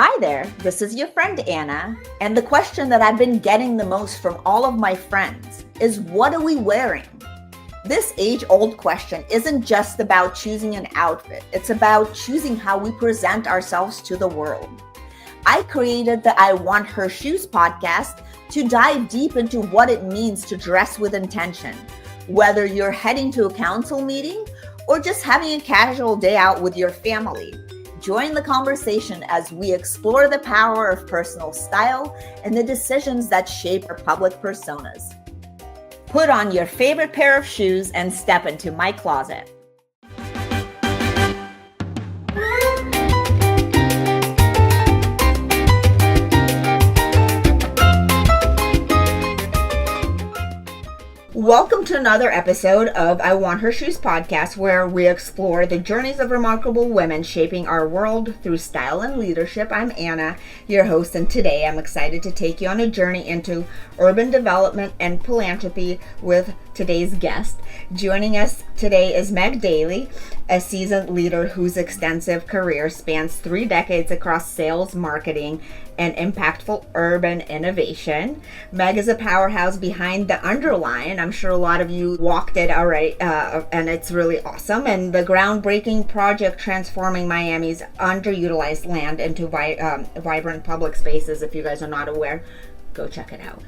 Hi there, this is your friend Anna, and the question that I've been getting the most from all of my friends is, what are we wearing? This age-old question isn't just about choosing an outfit, it's about choosing how we present ourselves to the world. I created the I Want Her Shoes podcast to dive deep into what it means to dress with intention, whether you're heading to a council meeting or just having a casual day out with your family. Join the conversation as we explore the power of personal style and the decisions that shape our public personas. Put on your favorite pair of shoes and step into my closet. Welcome to another episode of I Want Her Shoes podcast, where we explore the journeys of remarkable women shaping our world through style and leadership. I'm Anna, your host, and today I'm excited to take you on a journey into urban development and philanthropy with today's guest. Joining us today is Meg Daly, a seasoned leader whose extensive career spans 3 decades across sales, marketing, and impactful urban innovation. Meg is a powerhouse behind the Underline. I'm sure a lot of you walked it already, and it's really awesome. And the groundbreaking project transforming Miami's underutilized land into vibrant public spaces. If you guys are not aware, go check it out.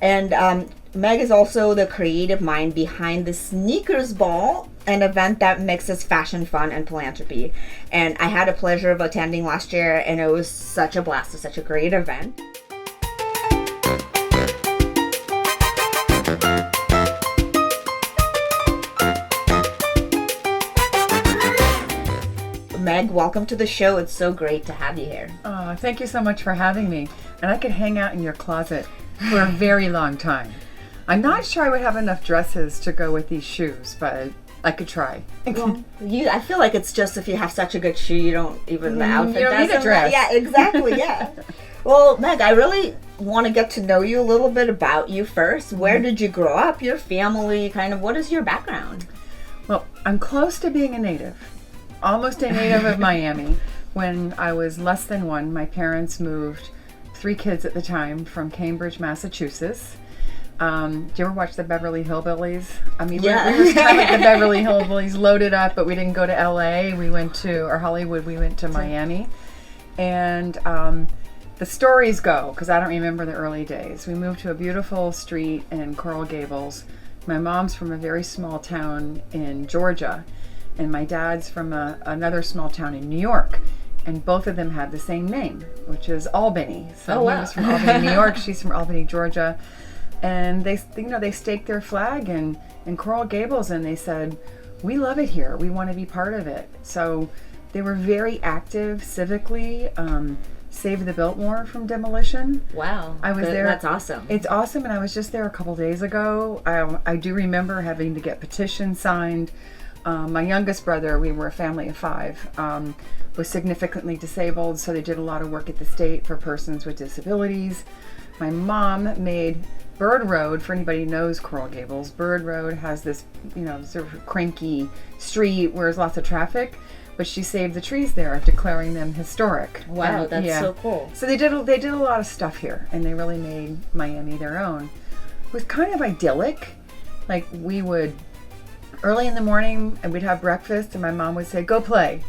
And Meg is also the creative mind behind the Sneakers Ball, an event that mixes fashion, fun, and philanthropy. And I had a pleasure of attending last year, and it was such a blast. It's such a great event. Meg, welcome to the show. It's so great to have you here. Oh, thank you so much for having me. And I could hang out in your closet for a very long time. I'm not sure I would have enough dresses to go with these shoes, but I could try. Well, I feel like it's just if you have such a good shoe, you don't even the outfit. You don't need a dress. Yeah, exactly. Yeah. Well, Meg, I really want to get to know you a little bit about you first. Where did you grow up? Your family, kind of. What is your background? Well, I'm close to being a native. Almost a native of Miami. When I was less than 1, my parents moved 3 kids at the time from Cambridge, Massachusetts. Do you ever watch the Beverly Hillbillies? I mean, yeah. we were kind of like the Beverly Hillbillies, loaded up, but we didn't go to LA. We went to, or Hollywood, we went to Miami. And the stories go, because I don't remember the early days. We moved to a beautiful street in Coral Gables. My mom's from a very small town in Georgia, and my dad's from another small town in New York. And both of them had the same name, which is Albany. So he was from Albany, New York. She's from Albany, Georgia. And they staked their flag in Coral Gables, and they said, "We love it here. We want to be part of it." So they were very active civically. Saved the Biltmore from demolition. Wow, I was there. That's awesome. It's awesome, and I was just there a couple days ago. I do remember having to get petitions signed. My youngest brother, we were a family of 5, was significantly disabled, so they did a lot of work at the state for persons with disabilities. My mom made Bird Road, for anybody who knows Coral Gables, Bird Road has this, sort of cranky street where there's lots of traffic, but she saved the trees there, declaring them historic. Wow, that's so cool. So they did a lot of stuff here, and they really made Miami their own. It was kind of idyllic. Like, we would, early in the morning, and we'd have breakfast, and my mom would say, "Go play."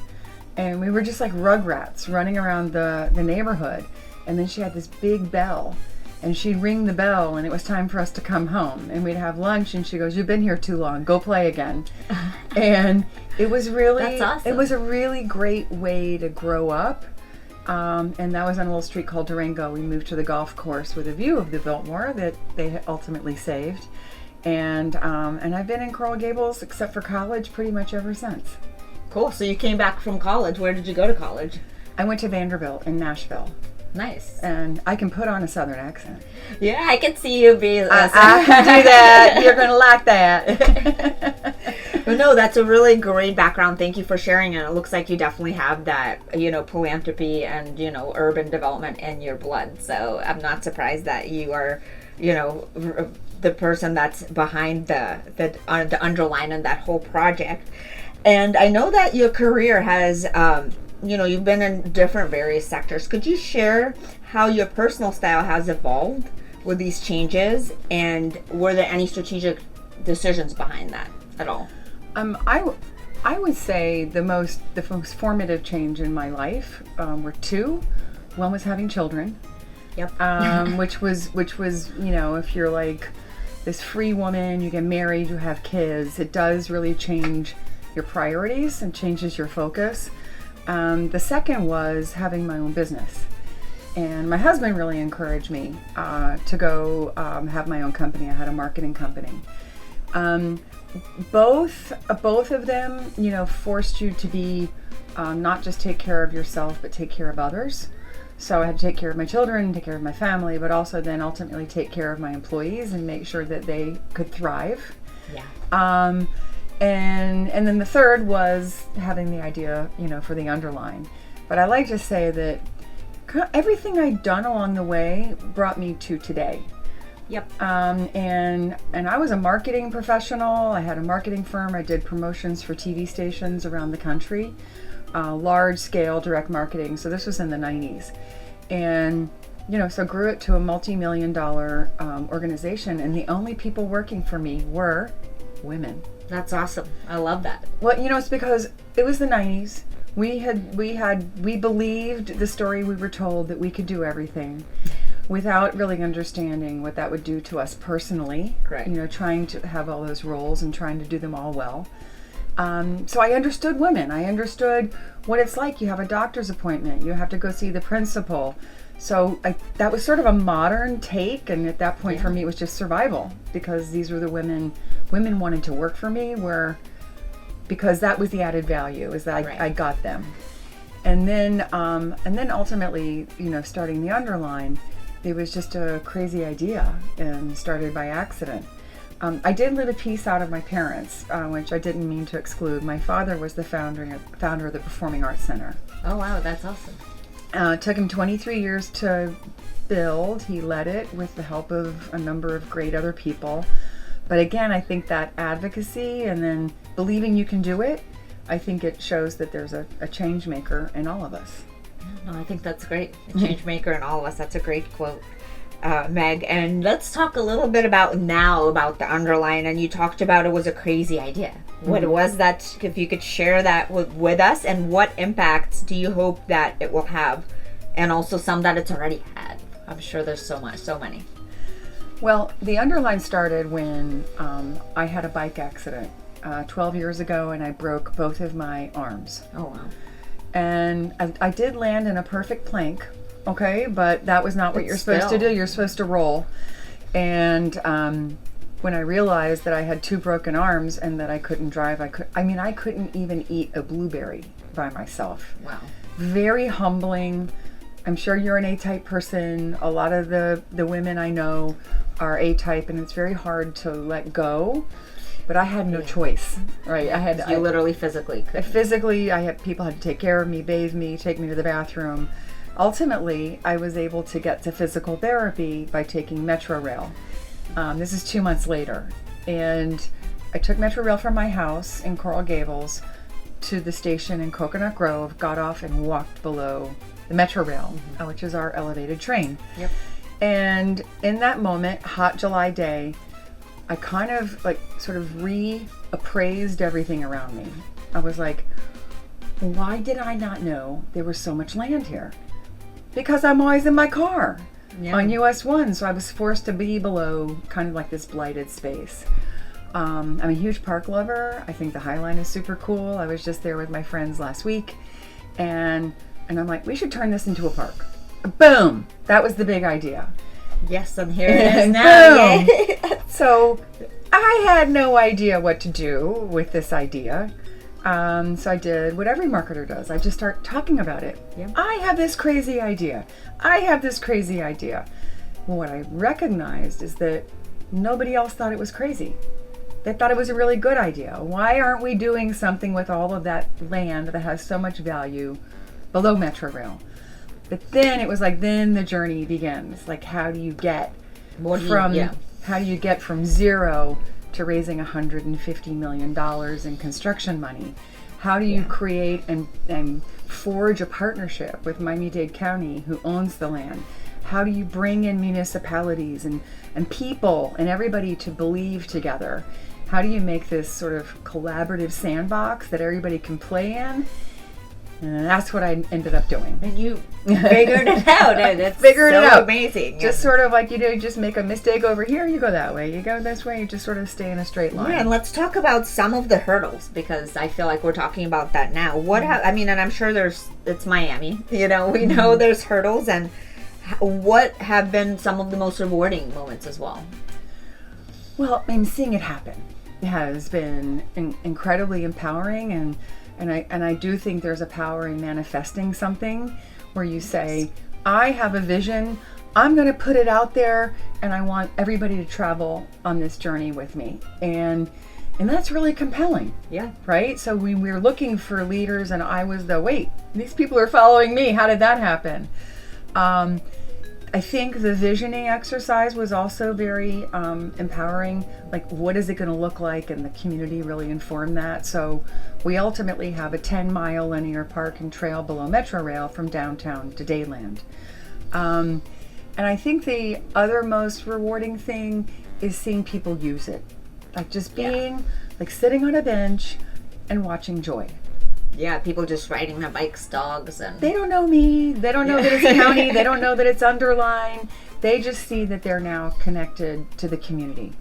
And we were just like rugrats running around the neighborhood. And then she had this big bell, and she'd ring the bell, and it was time for us to come home. And we'd have lunch, and she goes, "You've been here too long. Go play again." And it was really, that's awesome. It was a really great way to grow up. And that was on a little street called Durango. We moved to the golf course with a view of the Biltmore that they ultimately saved. And I've been in Coral Gables, except for college, pretty much ever since. Cool. So you came back from college. Where did you go to college? I went to Vanderbilt in Nashville. Nice. And I can put on a Southern accent. Yeah, I can see you be. I can do that. You're going to like that. But no, that's a really great background. Thank you for sharing it. It looks like you definitely have that, philanthropy and, urban development in your blood. So I'm not surprised that you are, the person that's behind the Underline and that whole project. And I know that your career has you've been in different various sectors. Could you share how your personal style has evolved with these changes, and were there any strategic decisions behind that at all? I would say the most formative change in my life were two. One was having children. Yep. Which was if you're like this free woman, you get married, you have kids, it does really change your priorities and changes your focus. The second was having my own business. And my husband really encouraged me to go have my own company. I had a marketing company. Both of them, forced you to be not just take care of yourself, but take care of others. So I had to take care of my children, take care of my family, but also then ultimately take care of my employees and make sure that they could thrive. Yeah. And then the third was having the idea, for the Underline. But I like to say that everything I'd done along the way brought me to today. Yep. And I was a marketing professional. I had a marketing firm. I did promotions for TV stations around the country, large scale direct marketing. So this was in the 90s. And, so grew it to a multi-million-dollar organization. And the only people working for me were women. That's awesome. I love that. Well, it's because it was the 90s. We believed the story we were told that we could do everything without really understanding what that would do to us personally. Right. Trying to have all those roles and trying to do them all well. So I understood women. I understood what it's like. You have a doctor's appointment. You have to go see the principal. So that was sort of a modern take. And at that point for me, it was just survival, because these were the women wanted to work for me because that was the added value, is that I got them. And then ultimately, starting the Underline, it was just a crazy idea and started by accident. I did live a piece out of my parents, which I didn't mean to exclude. My father was the founder of the Performing Arts Center. Oh, wow, that's awesome. It took him 23 years to build. He led it with the help of a number of great other people. But again, I think that advocacy and then believing you can do it, I think it shows that there's a change maker in all of us. No, I think that's great. A change maker in all of us. That's a great quote. Meg, and let's talk a little bit about the Underline. And you talked about it was a crazy idea. Mm-hmm. What was that? If you could share that with us, and what impacts do you hope that it will have, and also some that it's already had? I'm sure there's so many. Well, the Underline started when I had a bike accident 12 years ago, and I broke both of my arms. Oh, wow. And I did land in a perfect plank. Okay, but that was not what you're supposed to do. You're supposed to roll. And when I realized that I had two broken arms and that I couldn't drive, I couldn't even eat a blueberry by myself. Wow. Very humbling. I'm sure you're an A-type person. A lot of the women I know are A-type, and it's very hard to let go. But I had no choice, right? You literally physically couldn't. People had to take care of me, bathe me, take me to the bathroom. Ultimately, I was able to get to physical therapy by taking Metro Rail. This is 2 months later. And I took Metro Rail from my house in Coral Gables to the station in Coconut Grove, got off and walked below the Metro Rail, which is our elevated train. Yep. And in that moment, hot July day, I kind of sort of reappraised everything around me. I was like, why did I not know there was so much land here? Because I'm always in my car on US 1, so I was forced to be below kind of like this blighted space. I'm a huge park lover. I think the High Line is super cool. I was just there with my friends last week, and I'm like, we should turn this into a park. Boom! That was the big idea. Yes, and here it is now. So I had no idea what to do with this idea. So I did what every marketer does. I just start talking about it. Yeah. I have this crazy idea. Well, what I recognized is that nobody else thought it was crazy. They thought it was a really good idea. Why aren't we doing something with all of that land that has so much value below Metro Rail? But then it was then the journey begins. How do you get from zero to raising $150 million in construction money? How do you create and forge a partnership with Miami-Dade County, who owns the land? How do you bring in municipalities and people and everybody to believe together? How do you make this sort of collaborative sandbox that everybody can play in? And that's what I ended up doing. And you figured it out, and it's figured it out. Amazing. Just sort of like, you just make a mistake over here, you go that way. You go this way, you just sort of stay in a straight line. Yeah, and let's talk about some of the hurdles, because I feel like we're talking about that now. And I'm sure it's Miami. We know there's hurdles, and what have been some of the most rewarding moments as well? Well, seeing it happen has been incredibly empowering, and I do think there's a power in manifesting something where you say, I have a vision, I'm going to put it out there, and I want everybody to travel on this journey with me. And that's really compelling. Yeah. Right? So we were looking for leaders, and I was wait, these people are following me. How did that happen? I think the visioning exercise was also very empowering. Like, what is it going to look like? And the community really informed that. So we ultimately have a 10-mile linear park and trail below Metro Rail from downtown to Dadeland. And I think the other most rewarding thing is seeing people use it. Like just being, like sitting on a bench and watching joy. Yeah, people just riding their bikes, dogs, and... They don't know me. They don't know that it's county. They don't know that it's Underline. They just see that they're now connected to the community.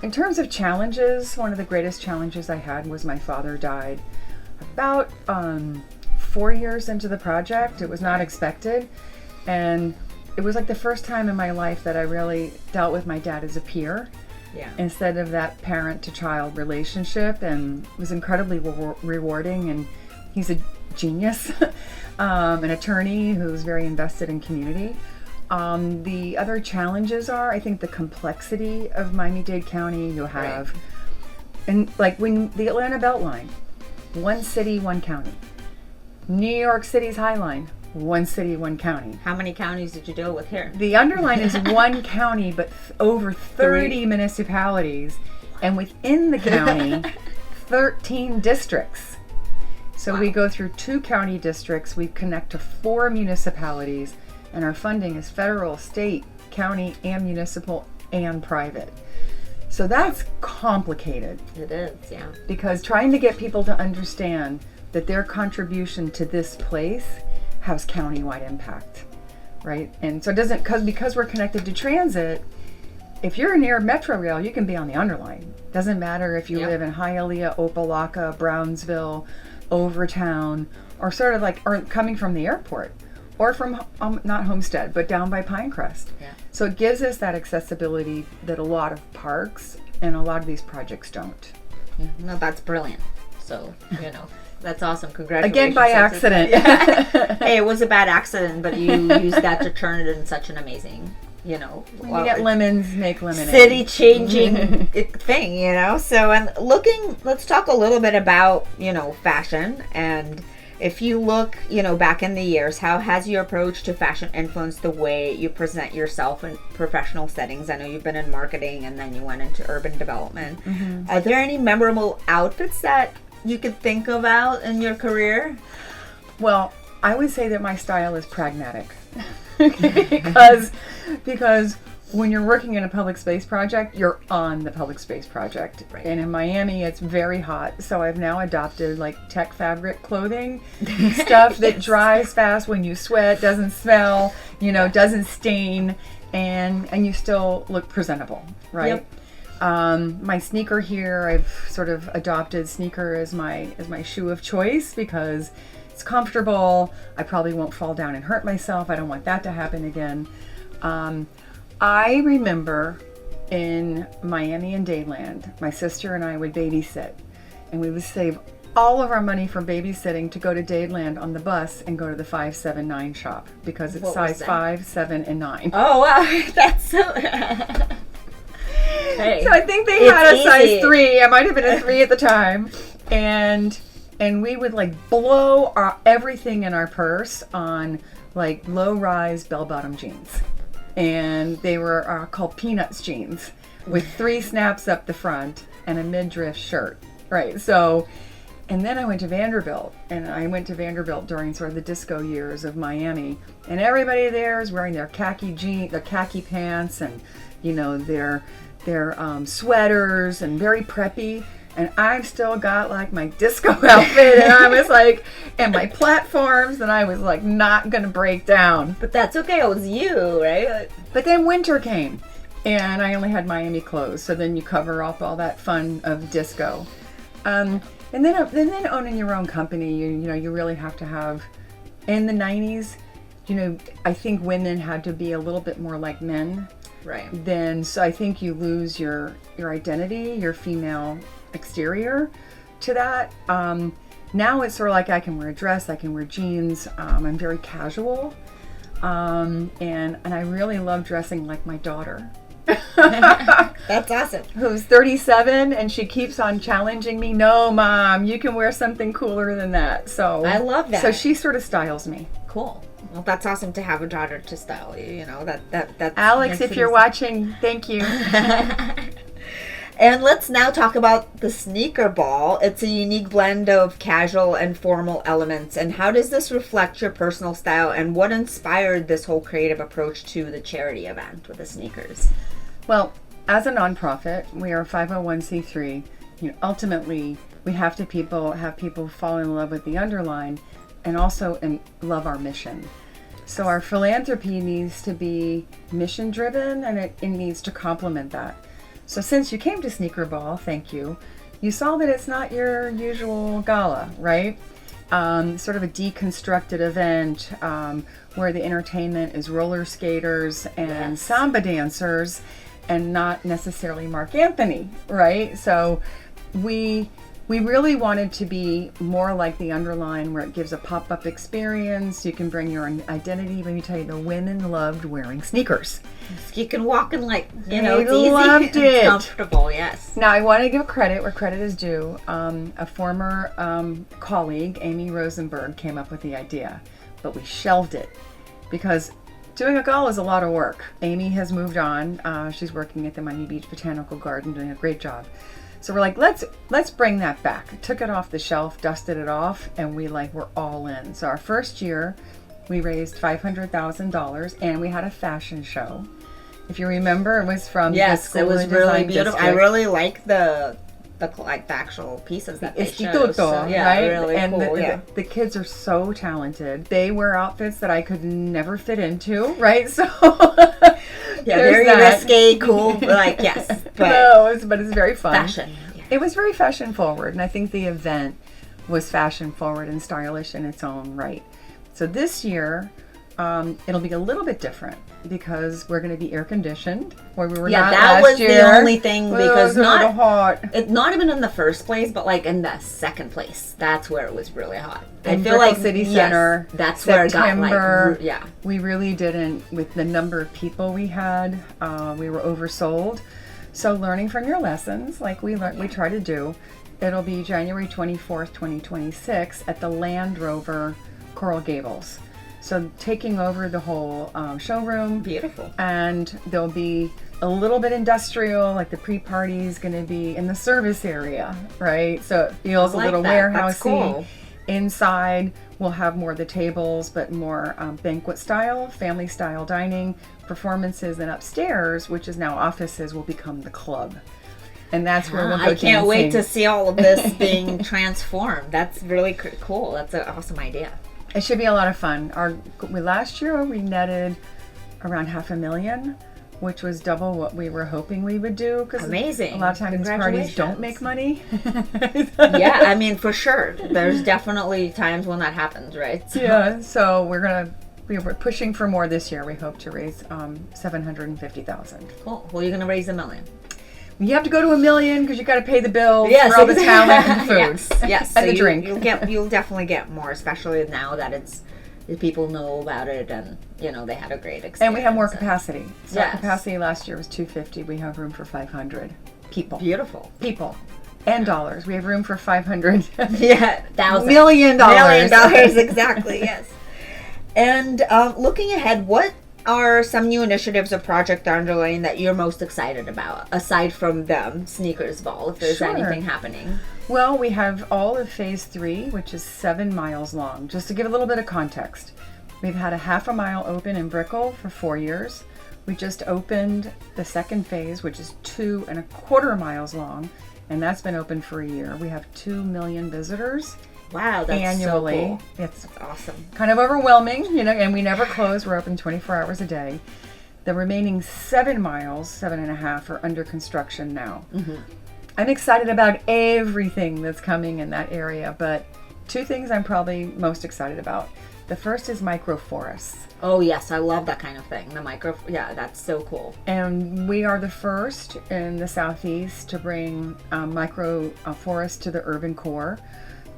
In terms of challenges, one of the greatest challenges I had was my father died about 4 years into the project. It was not expected. And it was like the first time in my life that I really dealt with my dad as a peer. Yeah. Instead of that parent-to-child relationship, and it was incredibly rewarding. And he's a genius, an attorney who's very invested in community. The other challenges are, I think, the complexity of Miami-Dade County. You have, and like when the Atlanta Beltline, one city, one county. New York City's High Line, one city, one county. How many counties did you deal with here? The Underline is one county, but over 30 municipalities, and within the county, 13 districts. So we go through 2 county districts, we connect to 4 municipalities, and our funding is federal, state, county, and municipal, and private. So that's complicated. It is, yeah. Because trying to get people to understand that their contribution to this place has countywide impact, right? And so it doesn't, because we're connected to transit, if you're near Metro Rail, you can be on the Underline. Doesn't matter if you live in Hialeah, Opelika, Brownsville, Overtown, or sort of like, or coming from the airport, or from, not Homestead, but down by Pinecrest. Yeah. So it gives us that accessibility that a lot of parks and a lot of these projects don't. Yeah. No, that's brilliant. So, that's awesome. Congratulations. Again, by accident. Hey, it was a bad accident, but you used that to turn it in such an amazing, when you get lemons, make lemonade. City-changing thing, So, and let's talk a little bit about, fashion. And if you look, back in the years, how has your approach to fashion influenced the way you present yourself in professional settings? I know you've been in marketing and then you went into urban development. Mm-hmm. Are there any memorable outfits that you could think about in your career? Well, I would say that my style is pragmatic. because when you're working in a public space project, you're on the public space project. Right. And in Miami, it's very hot. So I've now adopted like tech fabric clothing, stuff that dries fast when you sweat, doesn't smell, doesn't stain, and you still look presentable, right? Yep. My sneaker here, I've sort of adopted sneaker as my shoe of choice because it's comfortable. I probably won't fall down and hurt myself. I don't want that to happen again. I remember in Miami and Dadeland, my sister and I would babysit, and we would save all of our money from babysitting to go to Dadeland on the bus and go to the 579 shop because it's size 5, 7, and 9. Oh wow, that's so. Hey, so I think they had a size 3. I might have been a 3 at the time, and we would like blow everything in our purse on like low-rise bell-bottom jeans, and they were called Peanuts jeans with 3 snaps up the front and a midriff shirt. Right, so And then I went to Vanderbilt, and I went to Vanderbilt during sort of the disco years of Miami, and everybody there is wearing their khaki pants, and their sweaters, and very preppy. And I've still got like my disco outfit, and I was like, and my platforms, and I was like not gonna break down. But that's okay. It was you, right? But then winter came, and I only had Miami clothes. So then you cover up all that fun of disco. And then owning your own company, you really have to have. In the 90s, I think women had to be a little bit more like men. Right. So I think you lose your identity, your female exterior to that. Now it's sort of like I can wear a dress, I can wear jeans. I'm very casual, and I really love dressing like my daughter. That's awesome. Who's 37, and she keeps on challenging me. No, Mom, you can wear something cooler than that. So I love that. So she sort of styles me. Cool. Well, that's awesome to have a daughter to style you. That Alex, if you're watching, thank you. And let's now talk about the sneaker ball. It's a unique blend of casual and formal elements. And how does this reflect your personal style, and what inspired this whole creative approach to the charity event with the sneakers? Well, as a nonprofit, we are 501c3. Ultimately, we have to have people fall in love with the Underline, and also love our mission. So our philanthropy needs to be mission driven, and it needs to complement that. So since you came to Sneaker Ball, thank you, you saw that it's not your usual gala, right? Sort of a deconstructed event where the entertainment is roller skaters and samba dancers, and not necessarily Mark Anthony, right? So we really wanted to be more like the Underline, where it gives a pop-up experience. You can bring your own identity. Let me tell you, the women loved wearing sneakers. You can walk in it's easy. Loved it. It's comfortable, yes. Now, I want to give credit where credit is due. A former colleague, Amy Rosenberg, came up with the idea, but we shelved it because doing a gala is a lot of work. Amy has moved on. She's working at the Miami Beach Botanical Garden, doing a great job. So we're like, let's bring that back. Took it off the shelf, dusted it off, and we're all in. So our first year, we raised $500,000, and we had a fashion show. If you remember, it was from the School it was of really Design beautiful. District. I really like the actual pieces that they showed. So, right? Really and cool. The kids are so talented. They wear outfits that I could never fit into, right? So very risque, cool. Yes, but it's very fun. Fashion. Yeah. It was very fashion forward, and I think the event was fashion forward and stylish in its own right. So this year, it'll be a little bit different because we're going to be air conditioned, where we were not that last was year. The only thing, because not hot. Not even in the first place, but in the second place, that's where it was really hot. I feel like City Center. That's September, where it got we really didn't, with the number of people we had, we were oversold. So learning from your lessons, like we try to do, it'll be January 24th, 2026 at the Land Rover, Coral Gables. So taking over the whole showroom. Beautiful. And there'll be a little bit industrial, like the pre-party is going to be in the service area, right? So it feels a little warehousey. Cool. Inside, we'll have more of the tables, but more banquet style, family style dining, performances, and upstairs, which is now offices, will become the club. And that's where we'll go dancing. I can't wait to see all of this being transformed. That's really cool. That's an awesome idea. It should be a lot of fun. Last year we netted around $500,000, which was double what we were hoping we would do. Amazing. A lot of times these parties don't make money. Yeah, I mean, for sure. There's definitely times when that happens, right? Yeah, so we're pushing for more this year. We hope to raise $750,000. Cool. Well, you're going to raise $1 million. You have to go to $1 million because you got to pay the bills for all the talent and food. Yes. And the drink. You'll definitely get more, especially now that people know about it, and they had a great experience. And we have more capacity. So our capacity last year was 250. We have room for 500 people. Beautiful. People. And dollars. We have room for 500. Yeah, $1 million. $1 million, exactly. Yes. And looking ahead, what are some new initiatives of Project Underline that you're most excited about, aside from the sneakers ball, if there's Sure. anything happening? Well, we have all of phase 3, which is 7 miles long. Just to give a little bit of context, we've had a half a mile open in Brickell for 4 years. We just opened the second phase, which is 2.25 miles long, and that's been open for a year. We have 2 million visitors. Wow, that's annually. so cool. It's That's awesome. kind of overwhelming, and we never close. We're open 24 hours a day. The remaining 7 miles, 7.5, are under construction now. Mm-hmm. I'm excited about everything that's coming in that area, but 2 things I'm probably most excited about. The first is microforests. Oh yes, I love that kind of thing. Yeah, that's so cool. And we are the first in the Southeast to bring microforest to the urban core.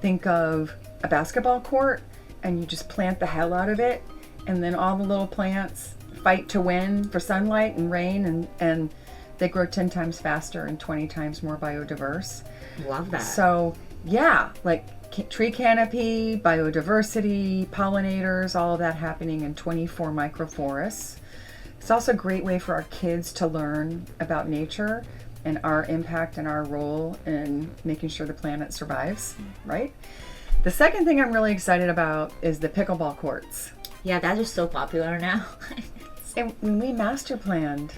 Think of a basketball court, and you just plant the hell out of it, and then all the little plants fight to win for sunlight and rain, and they grow 10 times faster and 20 times more biodiverse. Love that. So yeah, like tree canopy, biodiversity, pollinators, all of that happening in 24 microforests. It's also a great way for our kids to learn about nature and our impact and our role in making sure the planet survives, right? The second thing I'm really excited about is the pickleball courts. Yeah, that is so popular now. And when we master planned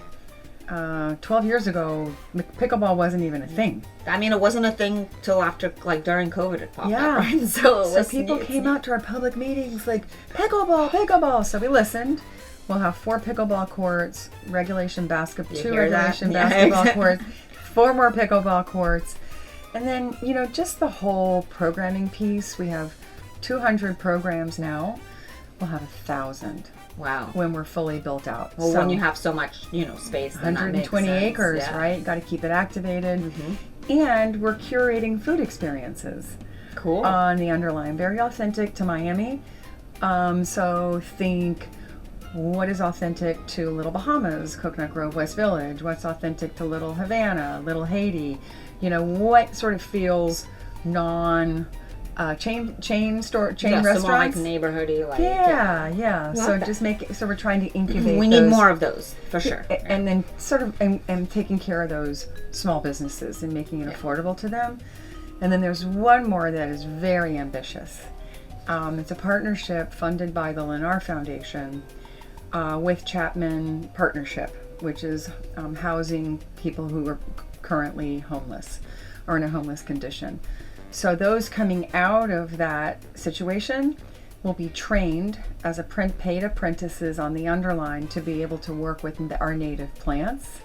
12 years ago, pickleball wasn't even a thing. I mean, it wasn't a thing till after, like, during COVID it popped Yeah. up, right? So People came out to our public meetings like, pickleball. So we listened. We'll have 4 pickleball courts, regulation basketball, 2 hear that? regulation Yeah. basketball courts, 4 more pickleball courts. And then, just the whole programming piece. We have 200 programs now. We'll have 1,000 Wow. when we're fully built out. Well, So, when you have so much, space, then that makes 120 sense. acres, Yeah. right? Got to keep it activated. Mm-hmm. And we're curating food experiences Cool. on the Underline. Very authentic to Miami. So think, what is authentic to Little Bahamas, Coconut Grove, West Village? What's authentic to Little Havana, Little Haiti? What sort of feels non chain yeah, restaurants? so more like neighborhoody, like Yeah. So that. so we're trying to incubate. We need those. more of those for sure. And then sort of and taking care of those small businesses and making it affordable to them. And then there's one more that is very ambitious. It's a partnership funded by the Lennar Foundation with Chapman Partnership, which is housing people who are currently homeless or in a homeless condition. So those coming out of that situation will be trained as paid apprentices on the Underline to be able to work with our native plants,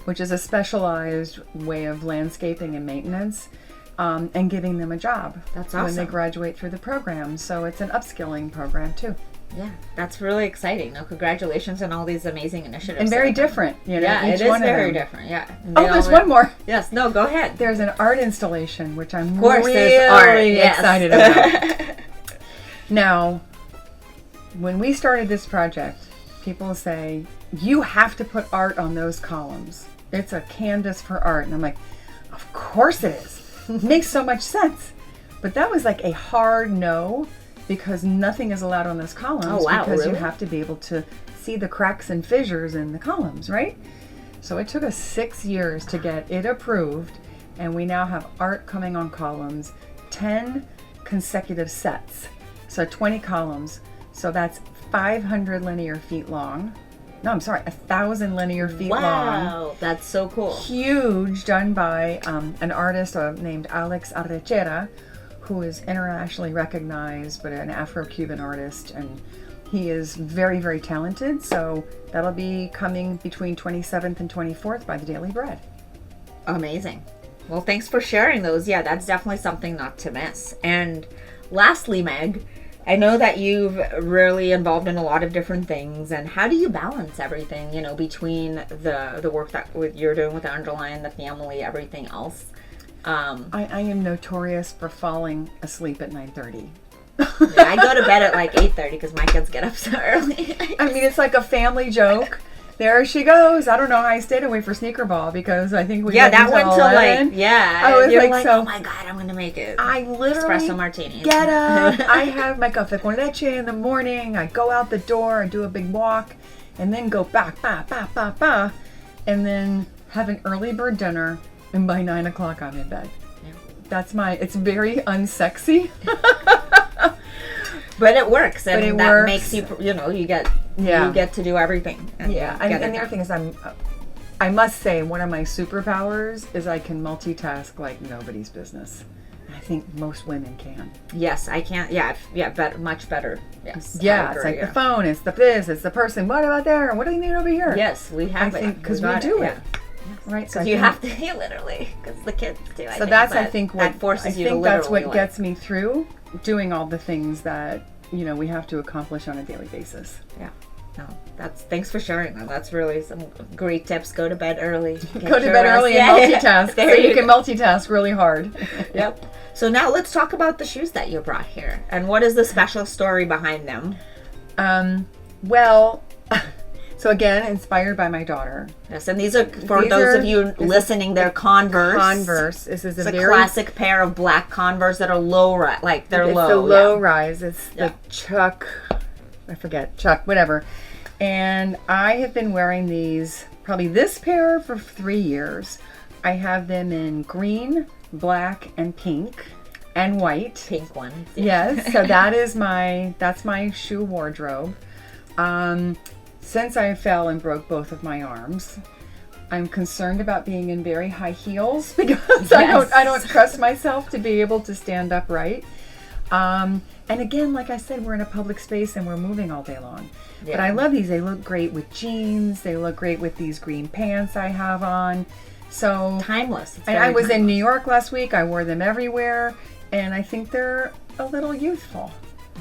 which is a specialized way of landscaping and maintenance, and giving them a job. That's when they awesome. graduate through the program. So it's an upskilling program too. Yeah, that's really exciting. No, congratulations on all these amazing initiatives. And very that are different, Yeah, each it is one of very them. different. Yeah. Oh, there's one more. Yes. No, go ahead. There's an art installation, which I'm Of course, really there's art. Yes. excited about. Now, when we started this project, people say, you have to put art on those columns. It's a canvas for art. And I'm like, of course it is. It makes so much sense. But that was like a hard no, because nothing is allowed on those columns. Oh, wow, because you really? have to be able to see the cracks and fissures in the columns, right? So it took us 6 years to get it approved, and we now have art coming on columns, 10 consecutive sets. So 20 columns. So that's 500 linear feet long. No, I'm sorry, 1,000 linear feet long. Wow, that's so cool. Huge, done by an artist named Alex Arrechera, who is internationally recognized, but an Afro-Cuban artist, and he is very, very talented. So that'll be coming between 27th and 24th by the Daily Bread. Amazing. Well, thanks for sharing those. Yeah, that's definitely something not to miss. And lastly, Meg, I know that you've really involved in a lot of different things. And how do you balance everything, between the work that you're doing with the Underline, the family, everything else? I am notorious for falling asleep at 9:30. I go to bed at like 8:30 because my kids get up so early. I mean, it's like a family joke. There she goes. I don't know how I stayed away for sneaker ball, because I think we Yeah, went that until went till 11. I was you're like, like, so oh my god, I'm gonna make it. I literally Espresso martinis. get up. I have my café con leche in the morning. I go out the door. I do a big walk, and then go back, and then have an early bird dinner, and by 9 o'clock I'm in bed. Yeah. It's very unsexy. But it works, and it that works. makes you, you get to do everything. And the other thing is I must say, one of my superpowers is I can multitask like nobody's business. I think most women can. Yes, I can. Yeah, much better. Yes. Yeah, it's like the phone, it's the this, it's the person. What about there? What do you need over here? Yes, we have it. Because we do it. Yeah. Right, so you have to, literally, because the kids do. I think what forces you to literally. That's what gets me through doing all the things that we have to accomplish on a daily basis. Yeah. No, thanks for sharing that. That's really some great tips. Go to bed early. Go to bed early and multitask. So you can multitask really hard. Yep. So now let's talk about the shoes that you brought here, and what is the special story behind them? Well. So again, inspired by my daughter. Yes, and these are those of you listening. They're Converse. Converse. This is a classic pair of black Converse that are low rise, like they're low. It's the low rise. It's the Chuck. I forget Chuck. Whatever. And I have been wearing these, probably this pair, for 3 years. I have them in green, black, and pink, and white. Pink ones. Yes. So that's my shoe wardrobe. Since I fell and broke both of my arms, I'm concerned about being in very high heels because I don't trust myself to be able to stand upright. And again, like I said, we're in a public space and we're moving all day long. Yeah. But I love these. They look great with jeans. They look great with these green pants I have on. So timeless. I was in New York last week. I wore them everywhere, and I think they're a little youthful.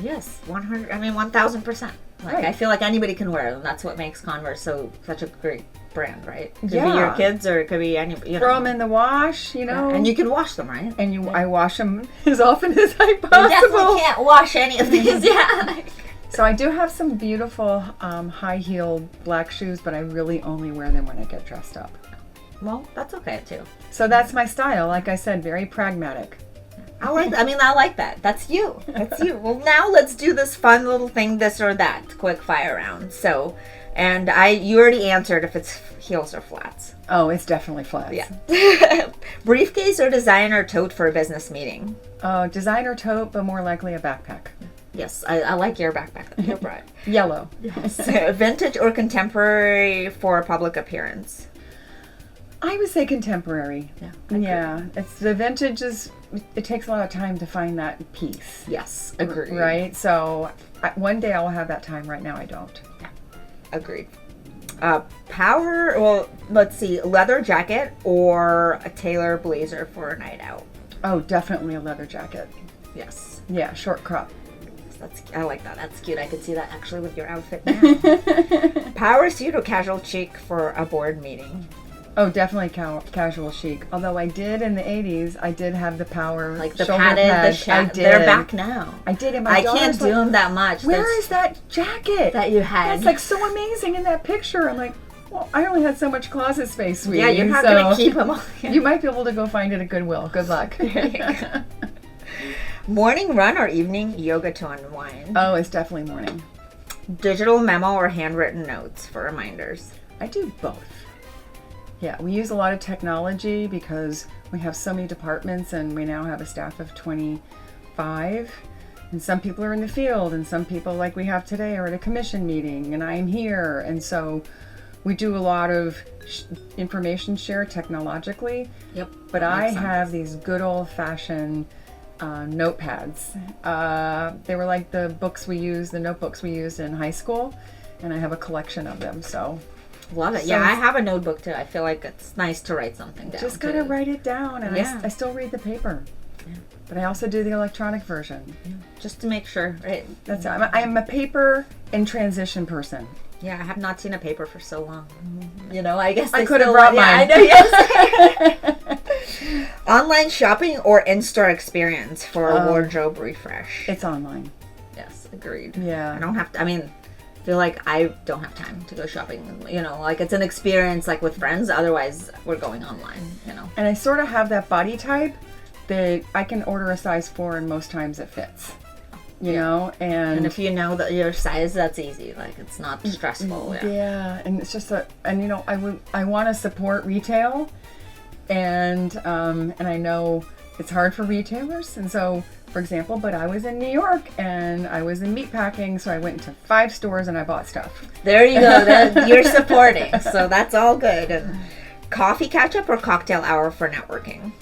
Yes, 1,000%. Right. I feel like anybody can wear them. That's what makes Converse such a great brand, right? It could be your kids, or it could be any. Throw them in the wash, and you can wash them, right? And I wash them as often as I possible. You definitely can't wash any of these, yeah. So I do have some beautiful high-heeled black shoes, but I really only wear them when I get dressed up. Well, that's okay too. So that's my style. Like I said, very pragmatic. I like that. That's you. Well, now let's do this fun little thing, this or that, quick fire round. So, and you already answered if it's heels or flats. Oh, it's definitely flats. Yeah. Briefcase or designer tote for a business meeting? Oh, designer tote, but more likely a backpack. Yes, I like your backpack that you brought. Yellow. Yes. Vintage or contemporary for a public appearance? I would say contemporary. Yeah. Yeah. It's the vintage it takes a lot of time to find that piece. Yes, agreed. Right? So one day I'll have that time. Right now I don't. Yeah, agreed. Let's see, leather jacket or a tailor blazer for a night out? Oh, definitely a leather jacket. Yes. Yeah, short crop. I like that. That's cute. I could see that actually with your outfit now. Power suit or casual chic for a board meeting? Oh, definitely casual chic. Although I did in the 80s, I did have the power like the shoulder padded, pads. I did. They're back now. I did. And I can't do them that much. Where is that jacket that you had? That's like so amazing in that picture. I'm like, well, I only had so much closet space, sweetie. Yeah, you're not going to keep them all. You might be able to go find it at Goodwill. Good luck. There you go. Morning run or evening yoga to unwind? Oh, it's definitely morning. Digital memo or handwritten notes for reminders? I do both. Yeah, we use a lot of technology because we have so many departments and we now have a staff of 25. And some people are in the field and some people, like we have today, are at a commission meeting and I'm here. And so we do a lot of information share technologically. Yep. But I have these good old-fashioned notepads. They were like the notebooks we used in high school. And I have a collection of them, so... Love it. So, yeah, I have a notebook too. I feel like it's nice to write something down. Just gotta write it down, and I still read the paper. Yeah. But I also do the electronic version. Yeah. Just to make sure. Right? I'm a paper and transition person. Yeah, I have not seen a paper for so long. I guess I could have brought mine. I know, yes. Online shopping or in-store experience for a wardrobe refresh? It's online. Yes, agreed. Yeah. I don't have to, feel like I don't have time to go shopping, like it's an experience like with friends, otherwise we're going online, And I sort of have that body type that I can order a size 4 and most times it fits. you know, And if you know that your size, that's easy. Like, it's not stressful. Yeah, and it's just and you know, I want to support retail, and I know it's hard for retailers, and so, for example, but I was in New York and I was in meatpacking, so I went into 5 stores and I bought stuff. There you go. You're supporting, so that's all good. And coffee catch-up or cocktail hour for networking?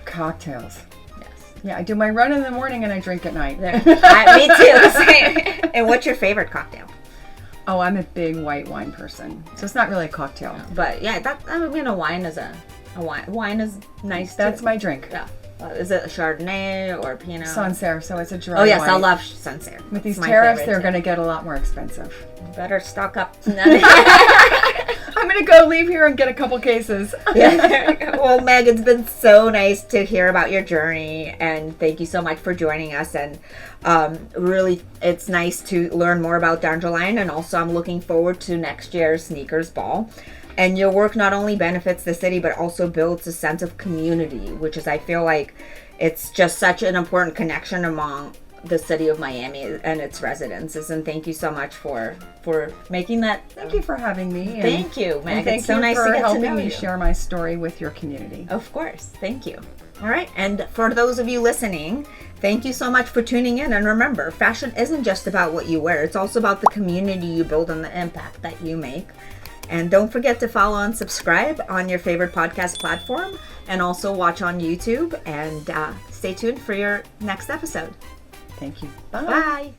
Cocktails. Yes. Yeah, I do my run in the morning and I drink at night. Me too. Same. And what's your favorite cocktail? Oh, I'm a big white wine person, so it's not really a cocktail. But yeah, wine is a wine. Wine is nice. That's too. my drink. Yeah. Is it a Chardonnay or Pinot? Sancerre, so it's a dry Oh yes, white. I love Sancerre. With these tariffs, they're going to get a lot more expensive. Better stock up. I'm going to go leave here and get a couple cases. Yeah. Well, Meg, it's been so nice to hear about your journey, and thank you so much for joining us. And really, it's nice to learn more about Underline, and also I'm looking forward to next year's sneakers ball. And your work not only benefits the city, but also builds a sense of community, which is, I feel like, it's just such an important connection among the city of Miami and its residents. And thank you so much for making that. Thank you for having me. Thank you, Meg. Thank it's so you nice for to get helping to know me you. share my story with your community. Of course. Thank you. All right. And for those of you listening, thank you so much for tuning in. And remember, fashion isn't just about what you wear. It's also about the community you build and the impact that you make. And don't forget to follow and subscribe on your favorite podcast platform, and also watch on YouTube, and stay tuned for your next episode. Thank you. Bye. Bye.